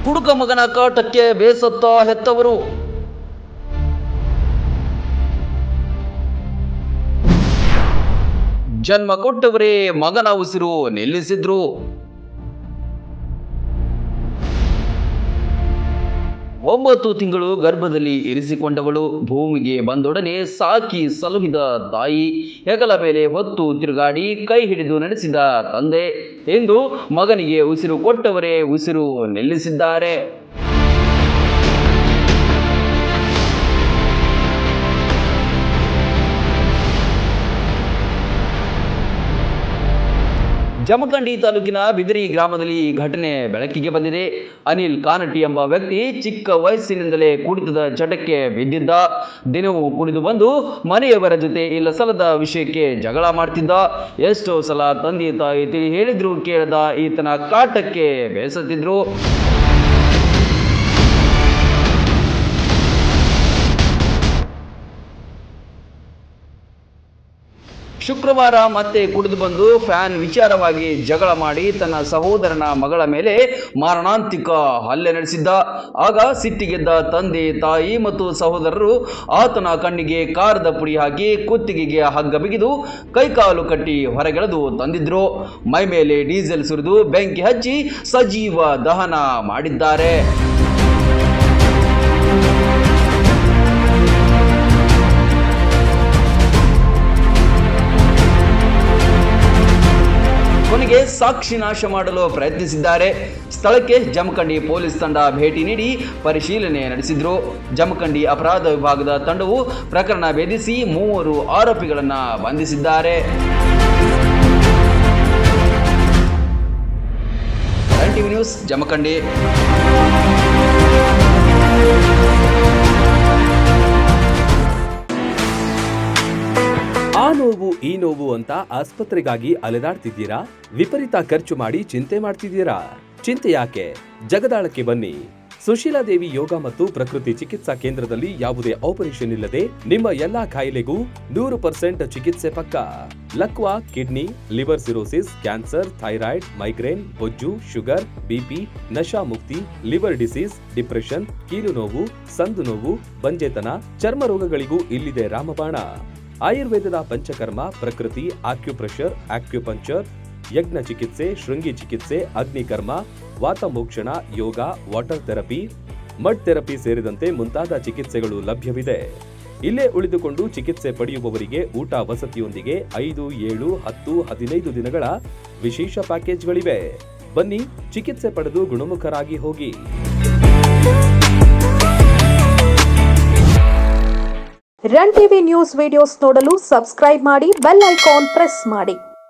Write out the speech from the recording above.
ಹುಡುಗ ಮಗನ ಕಾಟಕ್ಕೆ ಬೇಸತ್ತ ಹೆತ್ತವರು. ಜನ್ಮ ಕೊಟ್ಟವರೇ ಮಗನ ಉಸಿರು ನಿಲ್ಲಿಸಿದ್ರು. 9 ತಿಂಗಳು ಗರ್ಭದಲ್ಲಿ ಇರಿಸಿಕೊಂಡವಳು, ಭೂಮಿಗೆ ಬಂದೊಡನೆ ಸಾಕಿ ಸಲುಹಿದ ತಾಯಿ, ಹೆಗಲ ಮೇಲೆ ಹೊತ್ತು ತಿರುಗಾಡಿ ಕೈ ಹಿಡಿದು ನಡೆಸಿದ ತಂದೆ, ಎಂದು ಮಗನಿಗೆ ಉಸಿರು ಕೊಟ್ಟವರೇ ಉಸಿರು ನಿಲ್ಲಿಸಿದ್ದಾರೆ. ಜಮಖಂಡಿ ತಾಲೂಕಿನ ಬಿದಿರಿ ಗ್ರಾಮದಲ್ಲಿ ಈ ಘಟನೆ ಬೆಳಕಿಗೆ ಬಂದಿದೆ. ಅನಿಲ್ ಕಾನಟಿ ಎಂಬ ವ್ಯಕ್ತಿ ಚಿಕ್ಕ ವಯಸ್ಸಿನಿಂದಲೇ ಕುಡಿತದ ಚಟಕ್ಕೆ ಬಿದ್ದಿದ್ದ. ದಿನವೂ ಕುಡಿದು ಬಂದು ಮನೆಯವರ ಜೊತೆ ಇಲ್ಲ ಸಲ್ಲದ ವಿಷಯಕ್ಕೆ ಜಗಳ ಮಾಡ್ತಿದ್ದ. ಎಷ್ಟೋ ಸಲ ತಂದೆ ತಾಯಿ ತಿಳಿ ಹೇಳಿದ್ರು ಕೇಳದ ಈತನ ಕಾಟಕ್ಕೆ ಬೇಸತ್ತಿದ್ರು. ಶುಕ್ರವಾರ ಮತ್ತೆ ಕುಡಿದು ಬಂದು ಫ್ಯಾನ್ ವಿಚಾರವಾಗಿ ಜಗಳ ಮಾಡಿ ತನ್ನ ಸಹೋದರನ ಮಗಳ ಮೇಲೆ ಮಾರಣಾಂತಿಕ ಹಲ್ಲೆ ನಡೆಸಿದ್ದ. ಆಗ ಸಿಟ್ಟಿಗೆದ್ದ ತಂದೆ ತಾಯಿ ಮತ್ತು ಸಹೋದರರು ಆತನ ಕಣ್ಣಿಗೆ ಕಾರದ ಪುಡಿ ಹಾಕಿ ಕುತ್ತಿಗೆಗೆ ಹಗ್ಗ ಬಿಗಿದು ಕೈಕಾಲು ಕಟ್ಟಿ ಹೊರಗೆಳೆದು ತಂದಿದ್ರು. ಮೈ ಮೇಲೆ ಡೀಸೆಲ್ ಸುರಿದು ಬೆಂಕಿ ಹಚ್ಚಿ ಸಜೀವ ದಹನ ಮಾಡಿದ್ದಾರೆ. ಕೊನೆಗೆ ಸಾಕ್ಷಿ ನಾಶ ಮಾಡಲು ಪ್ರಯತ್ನಿಸಿದ್ದಾರೆ. ಸ್ಥಳಕ್ಕೆ ಜಮಖಂಡಿ ಪೊಲೀಸ್ ತಂಡ ಭೇಟಿ ನೀಡಿ ಪರಿಶೀಲನೆ ನಡೆಸಿದ್ರು. ಜಮಖಂಡಿ ಅಪರಾಧ ವಿಭಾಗದ ತಂಡವು ಪ್ರಕರಣ ಭೇದಿಸಿ 3 ಆರೋಪಿಗಳನ್ನು ಬಂಧಿಸಿದ್ದಾರೆ. TV news Jamkhandi. ಆ ನೋವು ಈ ನೋವು ಅಂತ ಆಸ್ಪತ್ರೆಗಾಗಿ ಅಲೆದಾಡ್ತಿದ್ದೀರಾ? ವಿಪರೀತ ಖರ್ಚು ಮಾಡಿ ಚಿಂತೆ ಮಾಡ್ತಿದ್ದೀರಾ? ಚಿಂತೆ ಯಾಕೆ? ಜಗದಾಳಕ್ಕೆ ಬನ್ನಿ. ಸುಶೀಲಾ ದೇವಿ ಯೋಗ ಮತ್ತು ಪ್ರಕೃತಿ ಚಿಕಿತ್ಸಾ ಕೇಂದ್ರದಲ್ಲಿ ಯಾವುದೇ ಆಪರೇಷನ್ ಇಲ್ಲದೆ ನಿಮ್ಮ ಎಲ್ಲಾ ಕಾಯಿಲೆಗೂ 100% ಚಿಕಿತ್ಸೆ ಪಕ್ಕ. ಲಕ್ವಾ, kidney, liver cirrhosis, cancer, thyroid, migraine, ಬೊಜ್ಜು, ಶುಗರ್, ಬಿಪಿ, ನಶಾ ಮುಕ್ತಿ, ಲಿವರ್ ಡಿಸೀಸ್, ಡಿಪ್ರೆಷನ್, ಕೀಲು ನೋವು, ಸಂದು ನೋವು, ಬಂಜೆತನ, ಚರ್ಮ ರೋಗಗಳಿಗೂ ಇಲ್ಲಿದೆ ರಾಮಬಾಣ. ಆಯುರ್ವೇದದ ಪಂಚಕರ್ಮ, ಪ್ರಕೃತಿ, ಆಕ್ಯುಪ್ರೆಷರ್, ಆಕ್ಯುಪಂಕ್ಚರ್, ಯಜ್ಞ ಚಿಕಿತ್ಸೆ, ಶೃಂಗಿ ಚಿಕಿತ್ಸೆ, ಅಗ್ನಿಕರ್ಮ, ವಾತಮೋಕ್ಷಣ, ಯೋಗ, ವಾಟರ್ ಥೆರಪಿ, ಮಡ್ ಥೆರಪಿ ಸೇರಿದಂತೆ ಮುಂತಾದ ಚಿಕಿತ್ಸೆಗಳು ಲಭ್ಯವಿದೆ. ಇಲ್ಲೇ ಉಳಿದುಕೊಂಡು ಚಿಕಿತ್ಸೆ ಪಡೆಯುವವರಿಗೆ ಊಟ ವಸತಿಯೊಂದಿಗೆ 5, 7, 10, 15 ದಿನಗಳ ವಿಶೇಷ ಪ್ಯಾಕೇಜ್ಗಳಿವೆ. ಬನ್ನಿ, ಚಿಕಿತ್ಸೆ ಪಡೆದು ಗುಣಮುಖರಾಗಿ ಹೋಗಿ. ರನ್ ಟಿವಿ ನ್ಯೂಸ್ ವಿಡಿಯೋಸ್ ನೋಡಲು ಸಬ್ಸ್ಕ್ರೈಬ್ ಮಾಡಿ, ಬೆಲ್ ಐಕಾನ್ ಪ್ರೆಸ್ ಮಾಡಿ.